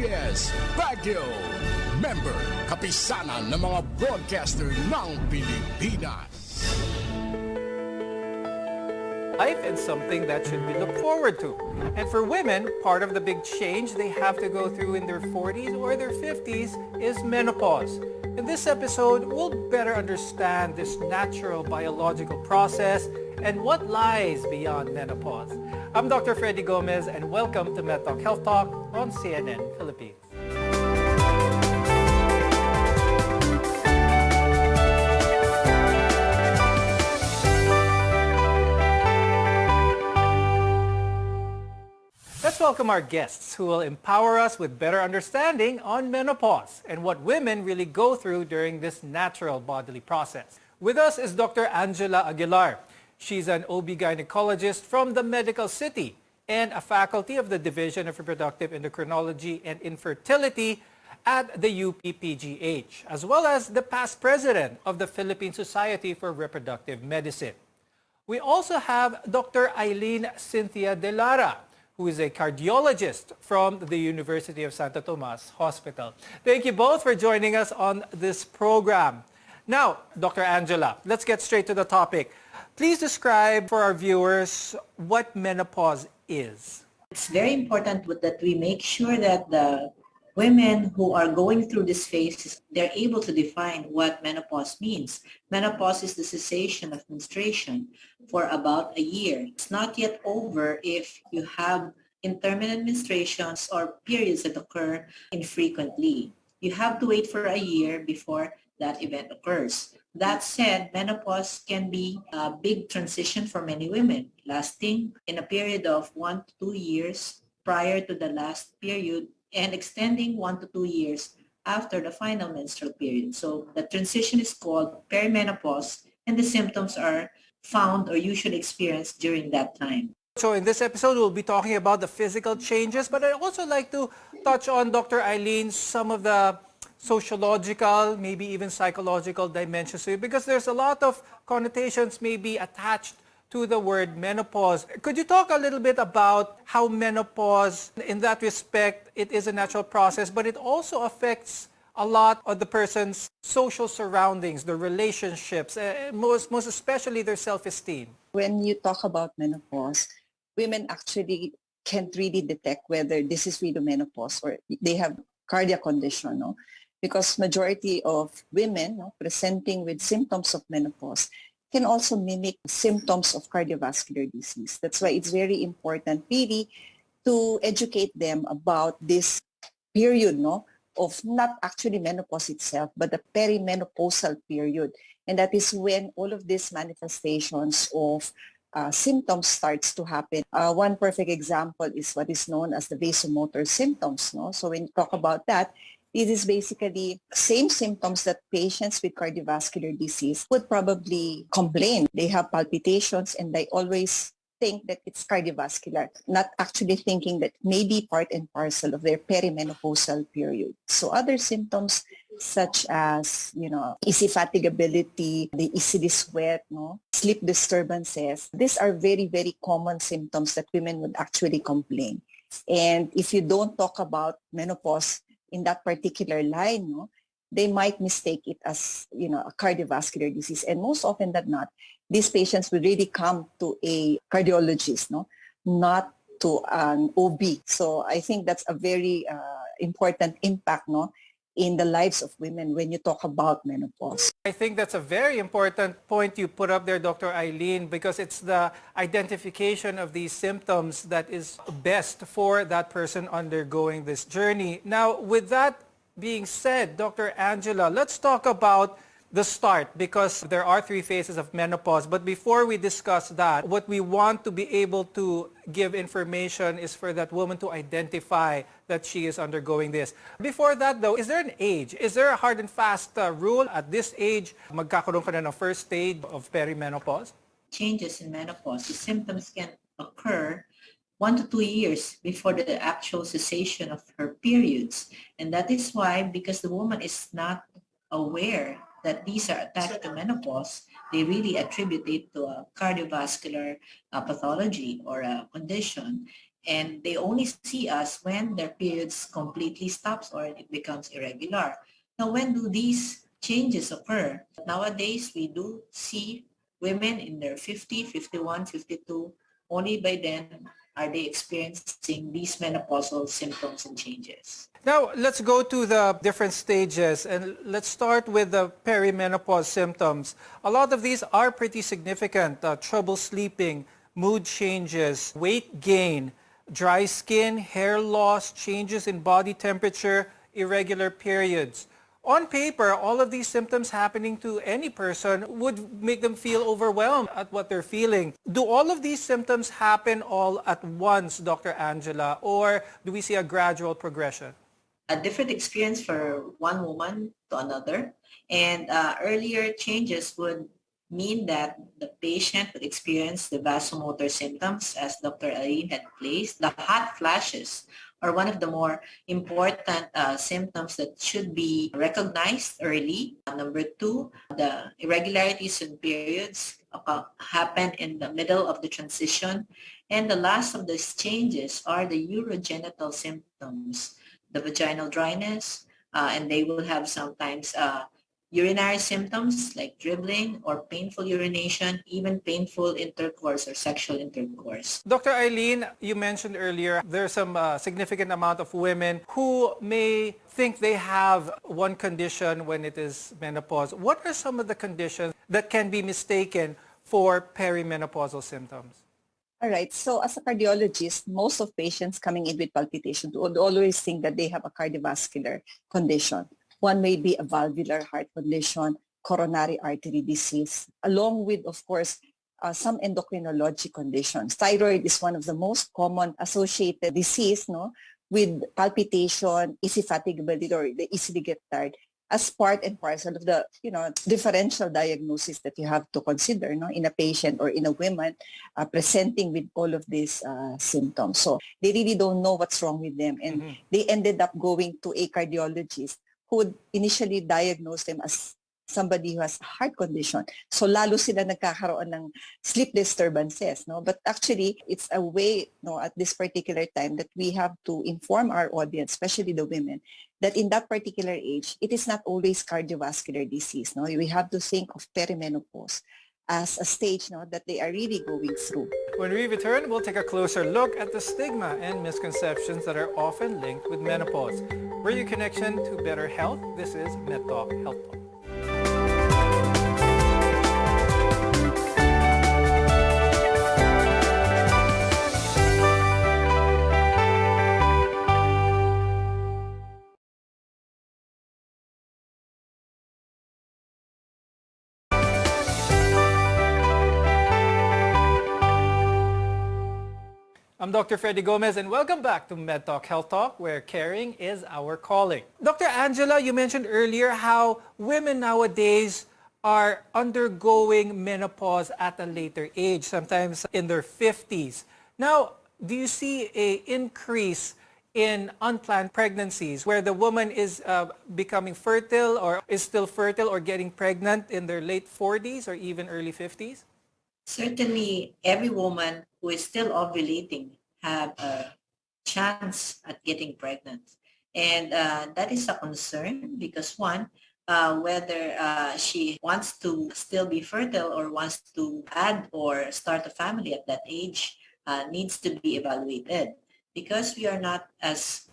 ABS, Baguio. Member, kapisanan ng mga broadcaster ng Pilipinas. Life and something that should be looked forward to. And for women, part of the big change they have to go through in their 40s or their 50s is menopause. In this episode, we'll better understand this natural biological process and what lies beyond menopause. I'm Dr. Freddy Gomez and welcome to Medtalk Health Talk on CNN Philippines. Let's welcome our guests who will empower us with better understanding on menopause and what women really go through during this natural bodily process. With us is Dr. Angela Aguilar. She's an OB-gynecologist from the Medical City and a faculty of the Division of Reproductive Endocrinology and Infertility at the UPPGH, as well as the past president of the Philippine Society for Reproductive Medicine. We also have Dr. Eileen Cynthia De Lara, who is a cardiologist from the University of Santo Tomas Hospital. Thank you both for joining us on this program. Now, Dr. Angela, let's get straight to the topic. Please describe for our viewers what menopause is. It's very important that we make sure that the women who are going through this phase, they're able to define what menopause means. Menopause is the cessation of menstruation for about a year. It's not yet over if you have intermittent menstruations or periods that occur infrequently. You have to wait for a year before that event occurs. That said, menopause can be a big transition for many women, lasting in a period of 1 to 2 years prior to the last period and extending 1 to 2 years after the final menstrual period. So the transition is called perimenopause, and the symptoms are found or usually experienced during that time. So in this episode, we'll be talking about the physical changes, but I'd also like to touch on, Dr. Eileen, some of the sociological, maybe even psychological dimensions to it, because there's a lot of connotations maybe attached to the word menopause. Could you talk a little bit about how menopause, in that respect, it is a natural process, but it also affects a lot of the person's social surroundings, the relationships, most especially their self-esteem? When you talk about menopause, women actually can't really detect whether this is really menopause or they have cardiac condition, no? Because majority of women, no, presenting with symptoms of menopause can also mimic symptoms of cardiovascular disease. That's why it's very important really to educate them about this period, no, of not actually menopause itself, but the perimenopausal period. And that is when all of these manifestations of symptoms starts to happen. One perfect example is what is known as the vasomotor symptoms. No? So when you talk about that, it is basically same symptoms that patients with cardiovascular disease would probably complain. They have palpitations and they always think that it's cardiovascular, not actually thinking that may be part and parcel of their perimenopausal period. So other symptoms such as, easy fatigability, they easily sweat, sleep disturbances. These are very, very common symptoms that women would actually complain. And if you don't talk about menopause in that particular line, they might mistake it as, a cardiovascular disease. And most often than not, these patients will really come to a cardiologist, not to an OB. So I think that's a very important impact, in the lives of women when you talk about menopause. I think that's a very important point you put up there, Dr. Eileen, because it's the identification of these symptoms that is best for that person undergoing this journey. Now, with that being said, Dr. Angela, let's talk about the start, because there are 3 phases of menopause. But before we discuss that, what we want to be able to give information is for that woman to identify that she is undergoing this. Before that though, is there an age? Is there a hard and fast rule? At this age, magkakaroon ka na ng first stage of perimenopause? Changes in menopause, the symptoms can occur 1 to 2 years before the actual cessation of her periods. And that is why, because the woman is not aware that these are attached to menopause, they really attribute it to a cardiovascular pathology or a condition. and they only see us when their periods completely stops or it becomes irregular. Now, when do these changes occur? Nowadays, we do see women in their 50, 51, 52. Only by then are they experiencing these menopausal symptoms and changes. Now, let's go to the different stages and let's start with the perimenopause symptoms. A lot of these are pretty significant. Trouble sleeping, mood changes, weight gain, dry skin, hair loss, changes in body temperature, irregular periods. On paper, all of these symptoms happening to any person would make them feel overwhelmed at what they're feeling. Do all of these symptoms happen all at once, Dr. Angela, or do we see a gradual progression? A different experience for one woman to another. And earlier changes would mean that the patient would experience the vasomotor symptoms, as Dr. Aline had placed. The hot flashes are one of the more important symptoms that should be recognized early. Number two, the irregularities in periods happen in the middle of the transition. And the last of these changes are the urogenital symptoms, the vaginal dryness, and they will have sometimes urinary symptoms like dribbling or painful urination, even painful intercourse or sexual intercourse. Dr. Eileen, you mentioned earlier there's some significant amount of women who may think they have one condition when it is menopause. What are some of the conditions that can be mistaken for perimenopausal symptoms? All right. So as a cardiologist, most of patients coming in with palpitation would always think that they have a cardiovascular condition. One may be a valvular heart condition, coronary artery disease, along with, of course, some endocrinology conditions. Thyroid is one of the most common associated disease, no, with palpitation, easy fatigability, or they easily get tired, as part and parcel of the, differential diagnosis that you have to consider, no, in a patient or in a woman presenting with all of these symptoms. So they really don't know what's wrong with them, and they ended up going to a cardiologist who would initially diagnose them as somebody who has a heart condition. So lalo sila nagkakaroon ng sleep disturbances, no? But actually, it's a way, no, at this particular time that we have to inform our audience, especially the women, that in that particular age, it is not always cardiovascular disease, no? We have to think of perimenopause as a stage, no, that they are really going through. When we return, we'll take a closer look at the stigma and misconceptions that are often linked with menopause. We're your connection to better health. This is Medtalk Health Talk. I'm Dr. Freddy Gomez, and welcome back to Medtalk Health Talk, where caring is our calling. Dr. Angela, you mentioned earlier how women nowadays are undergoing menopause at a later age, sometimes in their 50s. Now, do you see an increase in unplanned pregnancies where the woman is becoming fertile or is still fertile or getting pregnant in their late 40s or even early 50s? Certainly, every woman who is still ovulating have a chance at getting pregnant. And that is a concern because one, whether she wants to still be fertile or wants to add or start a family at that age needs to be evaluated because we are not as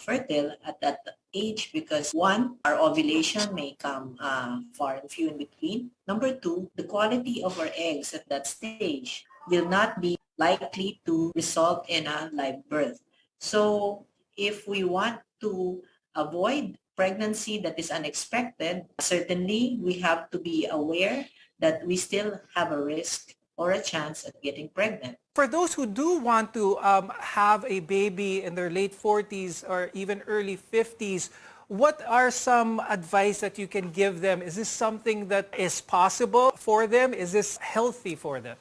fertile at that age because one, our ovulation may come far and few in between. Number two, the quality of our eggs at that stage will not be likely to result in a live birth. So if we want to avoid pregnancy that is unexpected, certainly we have to be aware that we still have a risk or a chance at getting pregnant. For those who do want to have a baby in their late 40s or even early 50s, what are some advice that you can give them? Is this something that is possible for them? Is this healthy for them?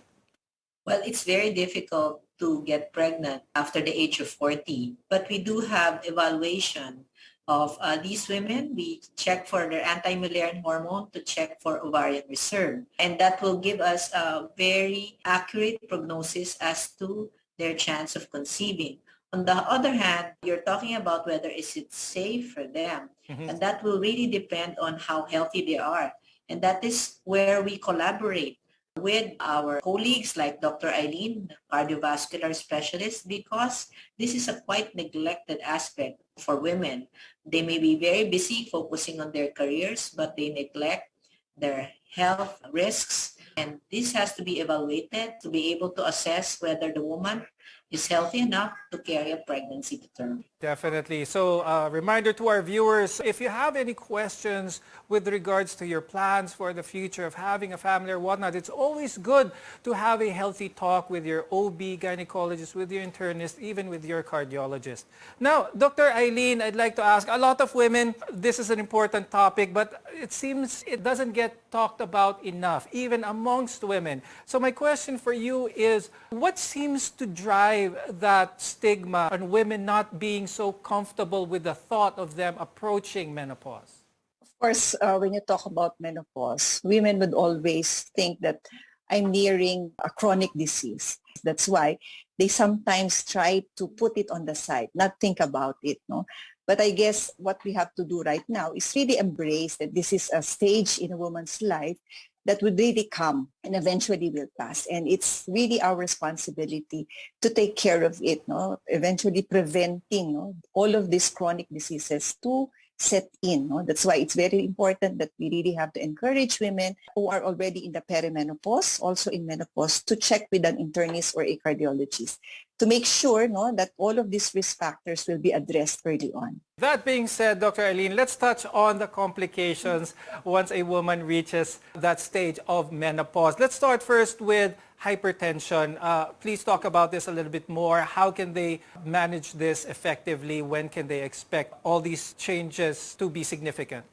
Well, it's very difficult to get pregnant after the age of 40, but we do have evaluation of these women. We check for their anti-Mullerian hormone to check for ovarian reserve. And that will give us a very accurate prognosis as to their chance of conceiving. On the other hand, you're talking about whether is it safe for them, and that will really depend on how healthy they are. And that is where we collaborate with our colleagues like Dr. Eileen, cardiovascular specialist, because this is a quite neglected aspect for women. They may be very busy focusing on their careers, but they neglect their health risks. And this has to be evaluated to be able to assess whether the woman is healthy enough to carry a pregnancy to term. Definitely. So reminder to our viewers, if you have any questions with regards to your plans for the future of having a family or whatnot, it's always good to have a healthy talk with your OB, gynecologist, with your internist, even with your cardiologist. Now, Dr. Eileen, I'd like to ask, a lot of women, this is an important topic, but it seems it doesn't get talked about enough, even amongst women. So my question for you is, what seems to drive that stigma on women not being so comfortable with the thought of them approaching menopause? Of course, when you talk about menopause, women would always think that I'm nearing a chronic disease. That's why they sometimes try to put it on the side, not think about it. No? But I guess what we have to do right now is really embrace that this is a stage in a woman's life that would really come and eventually will pass. And it's really our responsibility to take care of it, no? Eventually preventing, no, all of these chronic diseases to set in. No? That's why it's very important that we really have to encourage women who are already in the perimenopause, also in menopause, to check with an internist or a cardiologist to make sure, no, that all of these risk factors will be addressed early on. That being said, Dr. Eileen, let's touch on the complications once a woman reaches that stage of menopause. Let's start first with hypertension. Please talk about this a little bit more. How can they manage this effectively? When can they expect all these changes to be significant?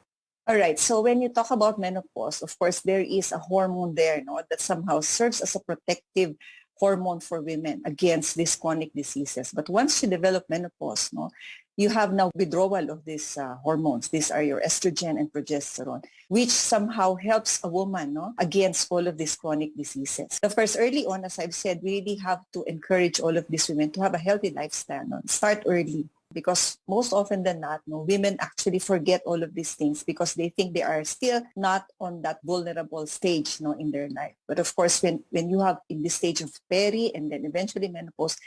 All right. So when you talk about menopause, of course, there is a hormone there, no, that somehow serves as a protective hormone for women against these chronic diseases. But once you develop menopause, no, you have now withdrawal of these hormones. These are your estrogen and progesterone, which somehow helps a woman, no, against all of these chronic diseases. Of course, early on, as I've said, we really have to encourage all of these women to have a healthy lifestyle. No? Start early, because most often than not, no, women actually forget all of these things because they think they are still not on that vulnerable stage, no, in their life. But of course, when you have in this stage of peri and then eventually menopause,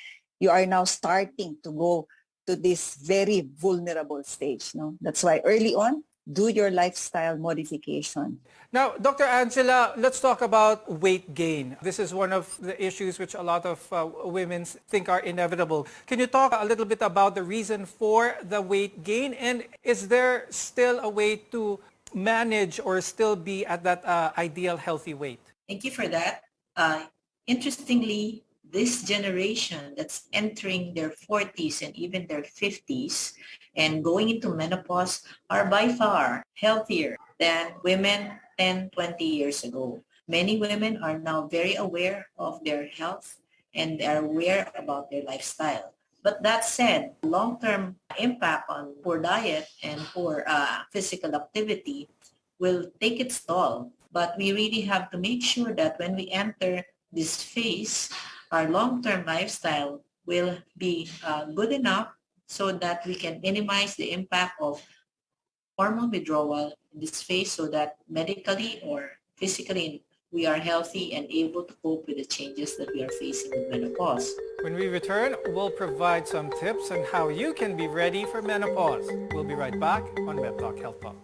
you are now starting to go to this very vulnerable stage. No? That's why early on, do your lifestyle modification. Now, Dr. Angela, let's talk about weight gain. This is one of the issues which a lot of women think are inevitable. Can you talk a little bit about the reason for the weight gain? And is there still a way to manage or still be at that ideal healthy weight? Thank you for that. Interestingly, this generation that's entering their 40s and even their 50s and going into menopause are by far healthier than women 10, 20 years ago. Many women are now very aware of their health and they are aware about their lifestyle. But that said, long-term impact on poor diet and poor physical activity will take its toll. But we really have to make sure that when we enter this phase, our long-term lifestyle will be good enough so that we can minimize the impact of hormone withdrawal in this phase so that medically or physically we are healthy and able to cope with the changes that we are facing with menopause. When we return, we'll provide some tips on how you can be ready for menopause. We'll be right back on Medtalk Health Talk.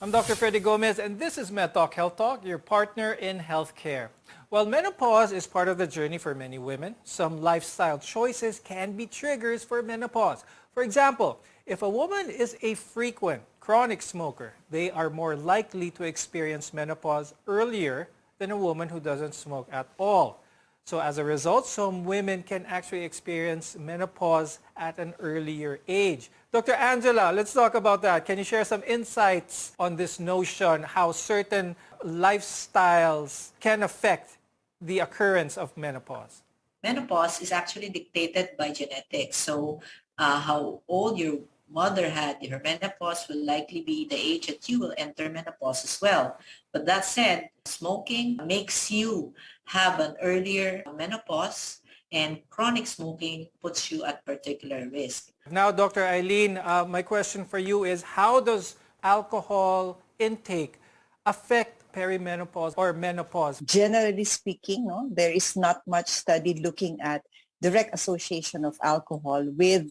I'm Dr. Freddy Gomez, and this is Medtalk Health Talk, your partner in healthcare. While menopause is part of the journey for many women, some lifestyle choices can be triggers for menopause. For example, if a woman is a frequent chronic smoker, they are more likely to experience menopause earlier than a woman who doesn't smoke at all. So as a result, some women can actually experience menopause at an earlier age. Dr. Angela, let's talk about that. Can you share some insights on this notion, how certain lifestyles can affect the occurrence of menopause? Menopause is actually dictated by genetics. So how old your mother had her menopause will likely be the age that you will enter menopause as well. But that said, smoking makes you have an earlier menopause, and chronic smoking puts you at particular risk. Now, Dr. Eileen, my question for you is, how does alcohol intake affect perimenopause or menopause? Generally speaking, no, there is not much study looking at direct association of alcohol with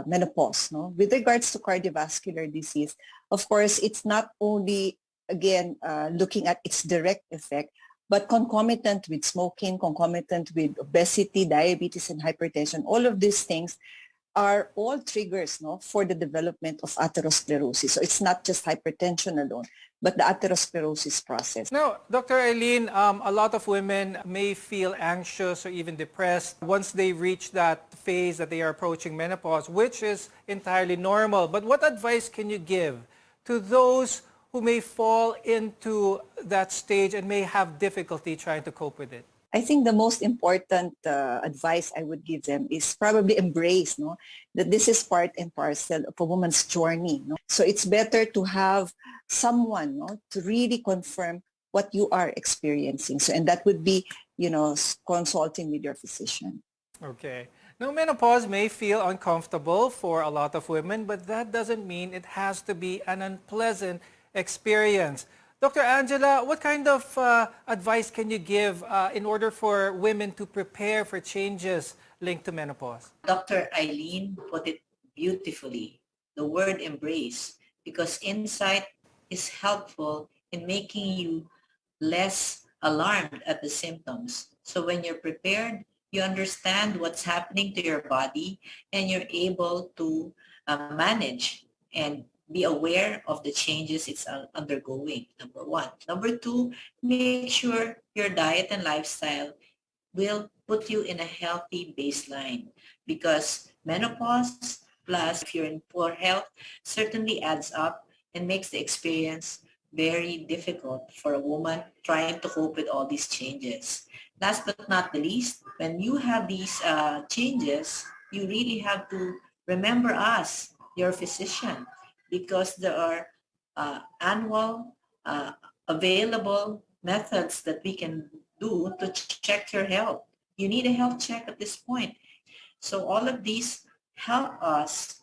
menopause. No? With regards to cardiovascular disease, of course, it's not only, again, looking at its direct effect, but concomitant with smoking, concomitant with obesity, diabetes, and hypertension, all of these things are all triggers, no, for the development of atherosclerosis. So it's not just hypertension alone, but the atherosclerosis process. Now, Dr. Eileen, a lot of women may feel anxious or even depressed once they reach that phase that they are approaching menopause, which is entirely normal. But what advice can you give to those who may fall into that stage and may have difficulty trying to cope with it? I think the most important advice I would give them is probably embrace, no, that this is part and parcel of a woman's journey. No? So it's better to have someone, no, to really confirm what you are experiencing. So, and that would be, consulting with your physician. Okay. Now, menopause may feel uncomfortable for a lot of women, but that doesn't mean it has to be an unpleasant experience. Dr. Angela, what kind of advice can you give in order for women to prepare for changes linked to menopause? Dr. Eileen put it beautifully, the word embrace, because insight is helpful in making you less alarmed at the symptoms. So when you're prepared, you understand what's happening to your body and you're able to manage and be aware of the changes it's undergoing, number one. Number two, make sure your diet and lifestyle will put you in a healthy baseline, because menopause plus if you're in poor health certainly adds up and makes the experience very difficult for a woman trying to cope with all these changes. Last but not the least, when you have these changes, you really have to remember us, your physician, because there are annual available methods that we can do to check your health. You need a health check at this point. So all of these help us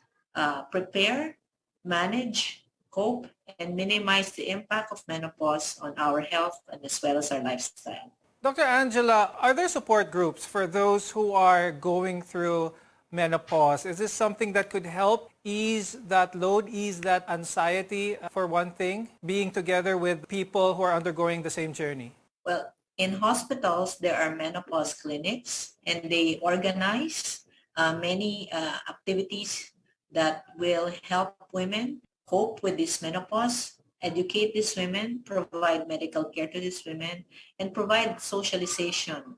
prepare, manage, cope, and minimize the impact of menopause on our health and as well as our lifestyle. Dr. Angela, are there support groups for those who are going through menopause? Is this something that could help ease that load, ease that anxiety, for one thing, being together with people who are undergoing the same journey? Well, in hospitals, there are menopause clinics, and they organize many activities that will help women cope with this menopause, educate these women, provide medical care to these women, and provide socialization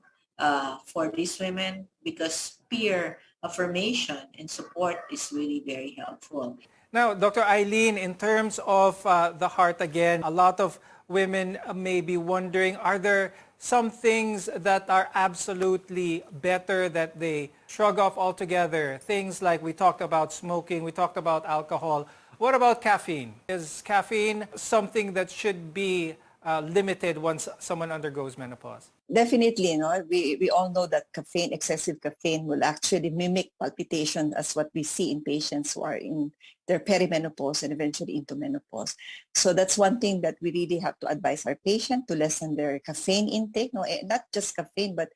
for these women, because peer affirmation and support is really very helpful. Now, Dr. Eileen, in terms of the heart again, a lot of women may be wondering, are there some things that are absolutely better that they shrug off altogether? Things like we talked about smoking, we talked about alcohol. What about caffeine? Is caffeine something that should be limited once someone undergoes menopause? Definitely, we all know that caffeine, excessive caffeine will actually mimic palpitation as what we see in patients who are in their perimenopause and eventually into menopause. So that's one thing that we really have to advise our patient to lessen their caffeine intake. No, not just caffeine, but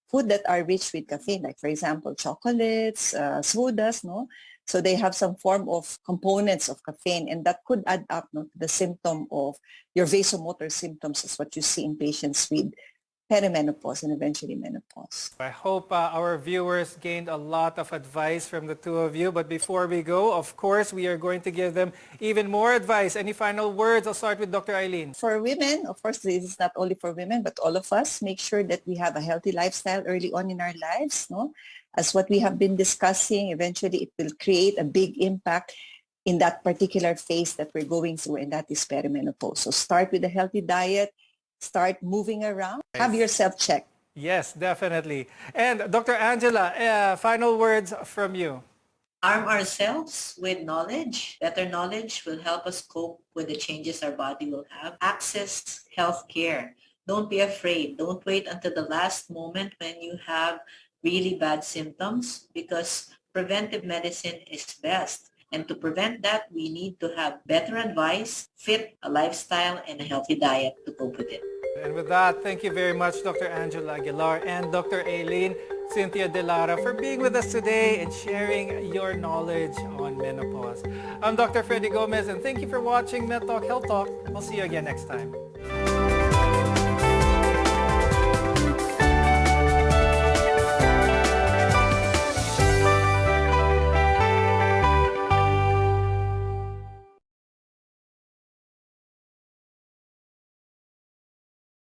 food that are rich with caffeine, like for example, chocolates, sodas, no? So they have some form of components of caffeine, and that could add up to the symptom of your vasomotor symptoms, is what you see in patients with perimenopause and eventually menopause. I hope our viewers gained a lot of advice from the two of you. But before we go, of course, we are going to give them even more advice. Any final words? I'll start with Dr. Eileen. For women, of course, this is not only for women, but all of us, make sure that we have a healthy lifestyle early on in our lives. No? As what we have been discussing, eventually it will create a big impact in that particular phase that we're going through, and that is perimenopause. So start with a healthy diet, start moving around, have yourself checked. Yes, definitely. And Dr. Angela, final words from you. Arm ourselves with knowledge. Better knowledge will help us cope with the changes our body will have. Access health care. Don't be afraid. Don't wait until the last moment when you have really bad symptoms, because preventive medicine is best. And to prevent that, we need to have better advice, fit a lifestyle, and a healthy diet to cope with it. And with that, thank you very much, Dr. Angela Aguilar and Dr. Aileen Cynthia De Lara, for being with us today and sharing your knowledge on menopause. I'm Dr. Freddy Gomez, and thank you for watching Medtalk Health Talk. I'll see you again next time.